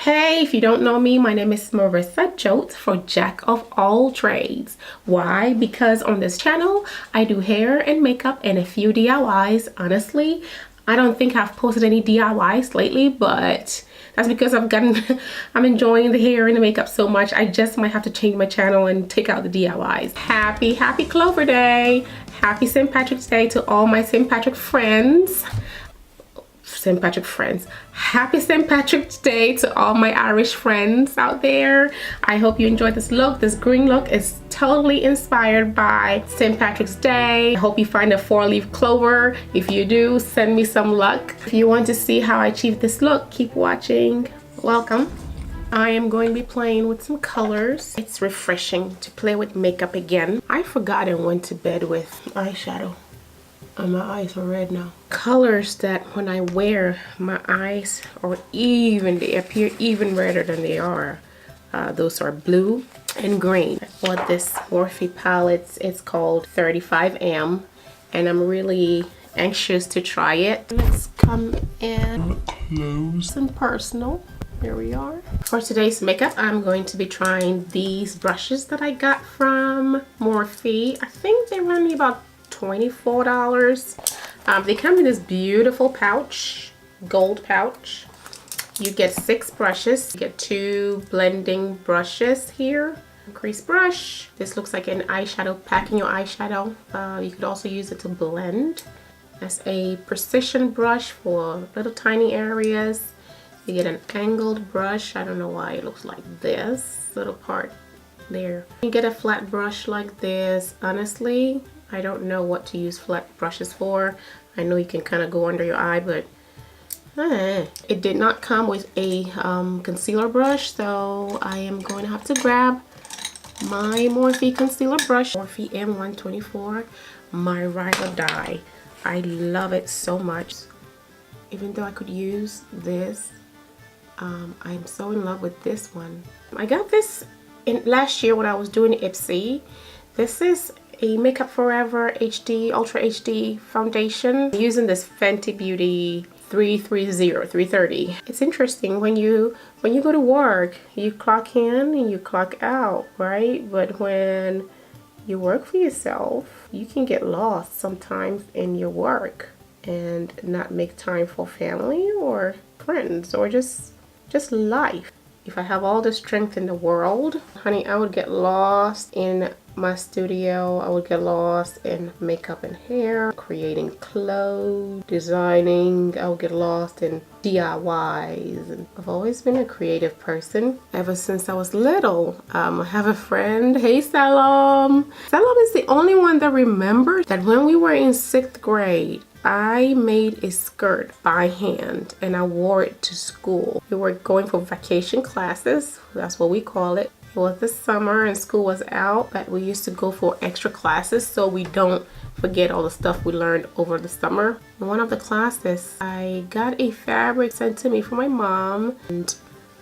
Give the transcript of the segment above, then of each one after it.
Hey, if you don't know me, my name is Marissa Jotes for Jack of All Trades. Why? Because on this channel, I do hair and makeup and a few DIYs. Honestly, I don't think I've posted any DIYs lately, but that's because I'm enjoying the hair and the makeup so much. I just might have to change my channel and take out the DIYs. Happy Clover Day. Happy St. Patrick's Day to all my St. Patrick friends. Happy St. Patrick's Day to all my Irish friends out there. I hope you enjoyed this look. This green look is totally inspired by St. Patrick's Day. I hope you find a 4-leaf clover. If you do, send me some luck. If you want to see how I achieved this look, keep watching. Welcome. I am going to be playing with some colors. It's refreshing to play with makeup again. I forgot and went to bed with eyeshadow. And my eyes are red now. Colors that when I wear, my eyes are they appear even redder than they are. Those are blue and green. I bought this Morphe palette. It's called 35M, and I'm really anxious to try it. Let's come in close and personal. Here we are. For today's makeup, I'm going to be trying these brushes that I got from Morphe. I think they run me about $24. They come in this beautiful pouch, gold pouch. You get 6 brushes. You get 2 blending brushes here. Crease brush. This looks like an eyeshadow, packing your eyeshadow. You could also use it to blend. That's a precision brush for little tiny areas. You get an angled brush. I don't know why it looks like this little part there. You get a flat brush like this. Honestly, I don't know what to use flat brushes for. I know you can kind of go under your eye, but it did not come with a concealer brush, so I am going to have to grab my Morphe concealer brush. Morphe M124, my ride or die. I love it so much. Even though I could use this, I'm so in love with this one. I got this last year when I was doing Ipsy. This is a Makeup Forever HD Ultra HD foundation. I'm using this Fenty Beauty 330. It's interesting when you go to work, you clock in and you clock out, right? But when you work for yourself, you can get lost sometimes in your work and not make time for family or friends or just life. If I have all the strength in the world, honey, I would get lost in my studio. I would get lost in makeup and hair, creating clothes, designing. I would get lost in DIYs. And I've always been a creative person ever since I was little. I have a friend, hey Salom. Salom is the only one that remembers that when we were in 6th grade, I made a skirt by hand and I wore it to school. We were going for vacation classes. That's what we call it. It was the summer and school was out, but we used to go for extra classes so we don't forget all the stuff we learned over the summer. In one of the classes, I got a fabric sent to me from my mom, and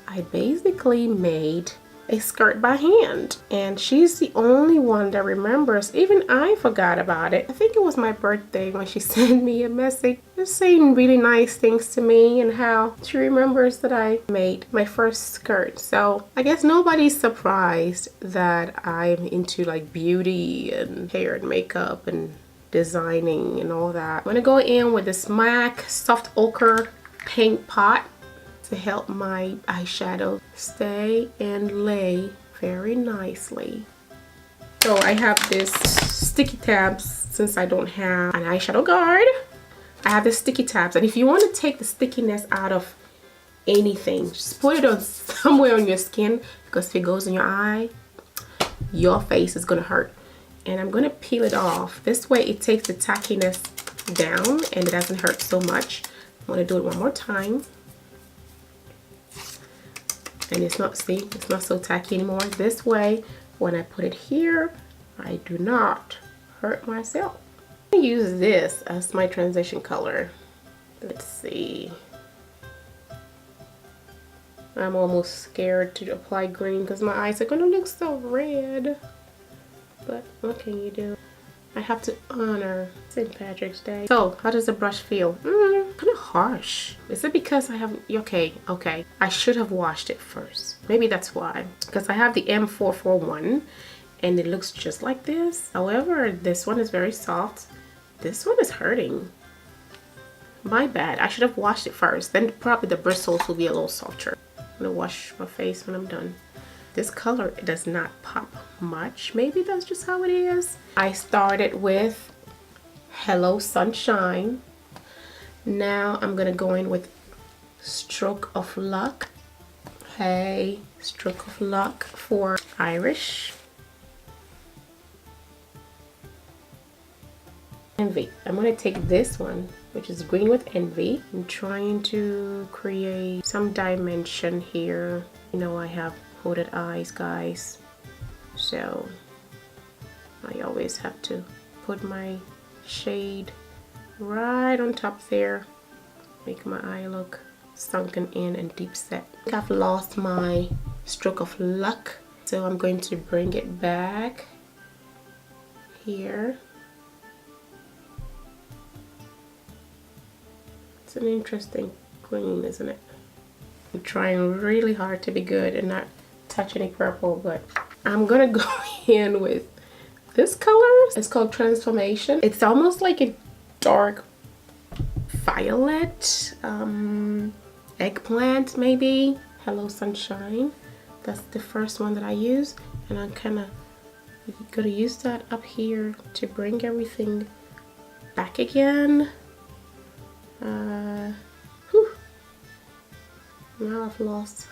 I basically made a skirt by hand, and she's the only one that remembers. Even I forgot about it. I think it was my birthday when she sent me a message just saying really nice things to me and how she remembers that I made my first skirt. So I guess nobody's surprised that I'm into like beauty and hair and makeup and designing and all that. I'm gonna go in with this MAC soft ochre paint pot to help my eyeshadow stay and lay very nicely. So I have this sticky tabs since I don't have an eyeshadow guard. I have the sticky tabs, and if you want to take the stickiness out of anything, just put it on somewhere on your skin, because if it goes in your eye, your face is gonna hurt. And I'm gonna peel it off. This way it takes the tackiness down and it doesn't hurt so much. I'm gonna do it one more time. And it's not so tacky anymore. This way, when I put it here, I do not hurt myself. I use this as my transition color. Let's see. I'm almost scared to apply green because my eyes are gonna look so red. But what can you do? I have to honor St. Patrick's Day. So, how does the brush feel? Kind of harsh. Is it because I haven't... Okay. I should have washed it first. Maybe that's why. Because I have the M441 and it looks just like this. However, this one is very soft. This one is hurting. My bad. I should have washed it first. Then probably the bristles will be a little softer. I'm gonna wash my face when I'm done. This color, it does not pop much. Maybe that's just how it is. I started with Hello Sunshine. Now I'm gonna go in with Stroke of Luck. Hey, Stroke of Luck for Irish. Envy. I'm gonna take this one, which is green with envy. I'm trying to create some dimension here. You know, I have hooded eyes, guys, so I always have to put my shade right on top there, make my eye look sunken in and deep set. I think I've lost my Stroke of Luck, so I'm going to bring it back here. It's an interesting green, isn't it? I'm trying really hard to be good and not touch any purple, but I'm gonna go in with this color. It's called Transformation. It's almost like a dark violet, eggplant maybe. Hello Sunshine. That's the first one that I use, and I'm kind of gonna use that up here to bring everything back again. Now I've lost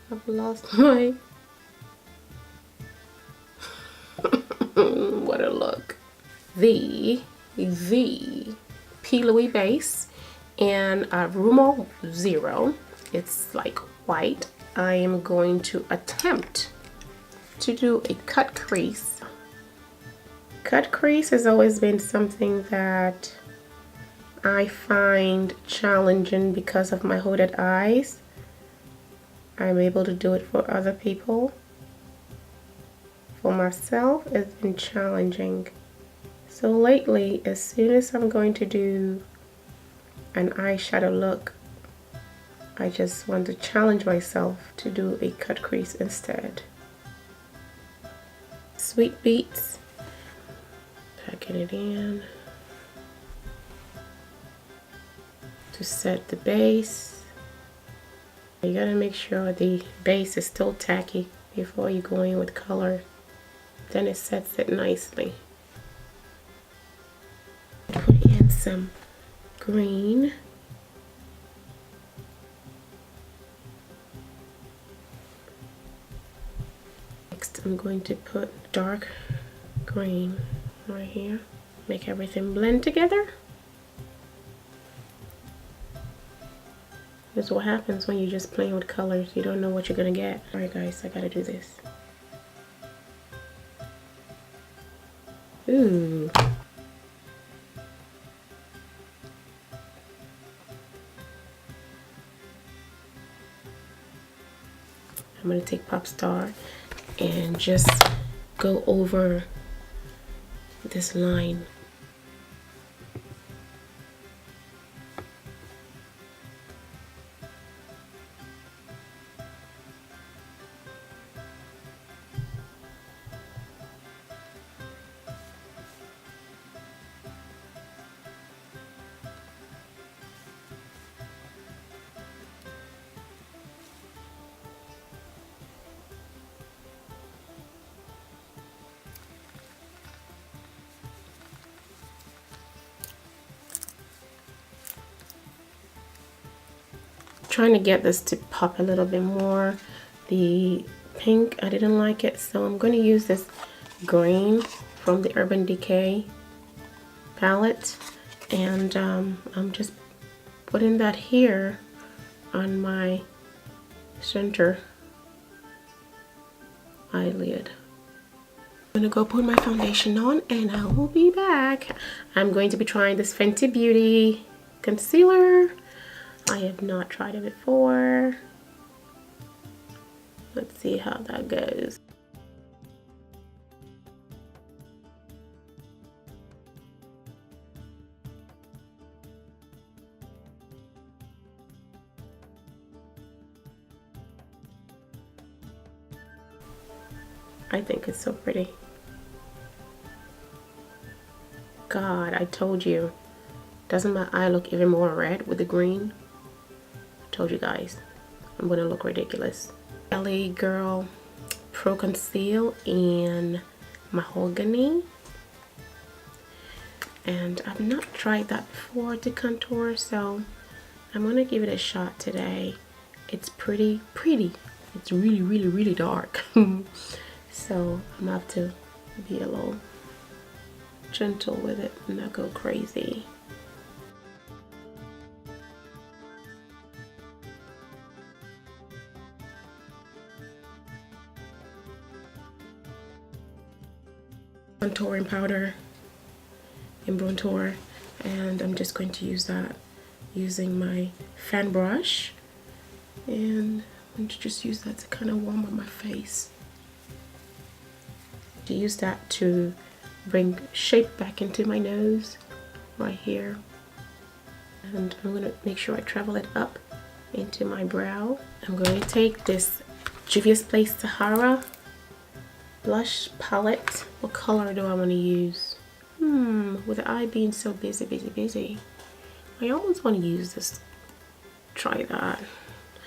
my what a look. The P. Louis base and Rumo 0. It's like white. I am going to attempt to do a cut crease. Cut crease has always been something that I find challenging because of my hooded eyes. I'm able to do it for other people. For myself, it's been challenging. So lately, as soon as I'm going to do an eyeshadow look, I just want to challenge myself to do a cut crease instead. Sweet Beats, packing it in to set the base. You gotta make sure the base is still tacky before you go in with color. Then it sets it nicely. Put in some green. Next I'm going to put dark green right here. Make everything blend together. This is what happens when you're just playing with colors. You don't know what you're gonna get. Alright guys, I gotta do this. Ooh. I'm gonna take Pop Star and just go over this line. Trying to get this to pop a little bit more. The pink, I didn't like it, so I'm going to use this green from the Urban Decay palette, and I'm just putting that here on my center eyelid. I'm gonna go put my foundation on and I will be back. I'm going to be trying this Fenty Beauty concealer. I have not tried it before. Let's see how that goes. I think it's so pretty. God, I told you. Doesn't my eye look even more red with the green? I told you guys. I'm gonna look ridiculous. LA Girl Pro Conceal in Mahogany. And I've not tried that before to contour, so I'm gonna give it a shot today. It's pretty. It's really dark. So I'm gonna have to be a little gentle with it and not go crazy. Contouring powder in Bronzer, and I'm just going to use that using my fan brush, and I'm going to just use that to kind of warm up my face. To use that to bring shape back into my nose right here, and I'm going to make sure I travel it up into my brow. I'm going to take this Juvia's Place Sahara blush palette. What color do I want to use? With the eye being so busy, I almost want to use this. Try that.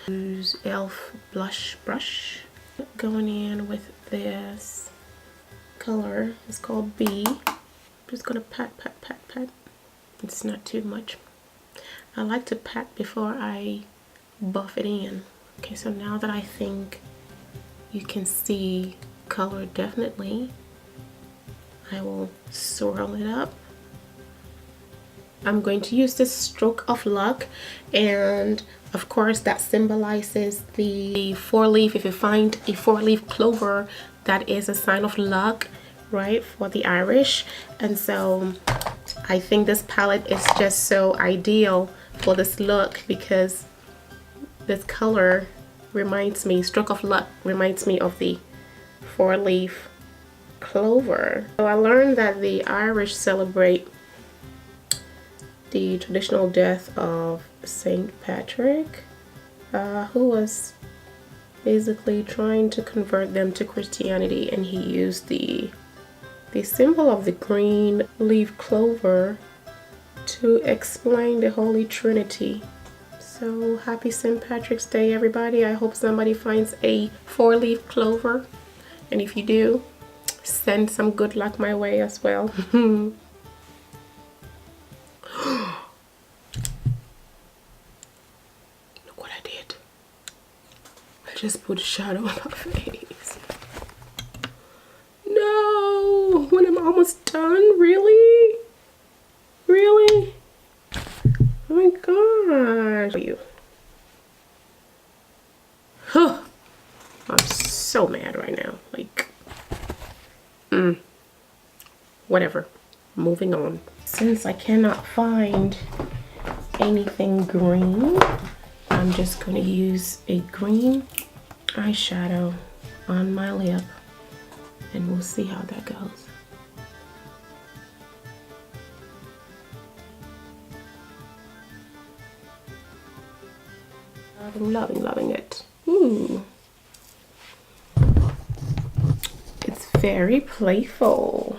Use e.l.f. blush brush. Going in with this color. It's called B. I'm just gonna pat. It's not too much. I like to pat before I buff it in. Okay, so now that I think you can see color definitely, I will swirl it up. I'm going to use this Stroke of Luck, and of course that symbolizes the 4-leaf. If you find a 4-leaf clover, that is a sign of luck, right, for the Irish. And so I think this palette is just so ideal for this look, because this color reminds me, Stroke of Luck reminds me of the 4-leaf clover. So I learned that the Irish celebrate the traditional death of St. Patrick, who was basically trying to convert them to Christianity, and he used the symbol of the green leaf clover to explain the Holy Trinity. So happy St. Patrick's Day, everybody. I hope somebody finds a 4-leaf clover, and if you do, send some good luck my way as well. Look what I did. I just put a shadow on my face. No! When I'm almost done? Really? Really? Oh my gosh. You. Huh. I'm so mad right now. Like, whatever. Moving on. Since I cannot find anything green, I'm just going to use a green eyeshadow on my lip, and we'll see how that goes. I'm loving it. Ooh. It's very playful.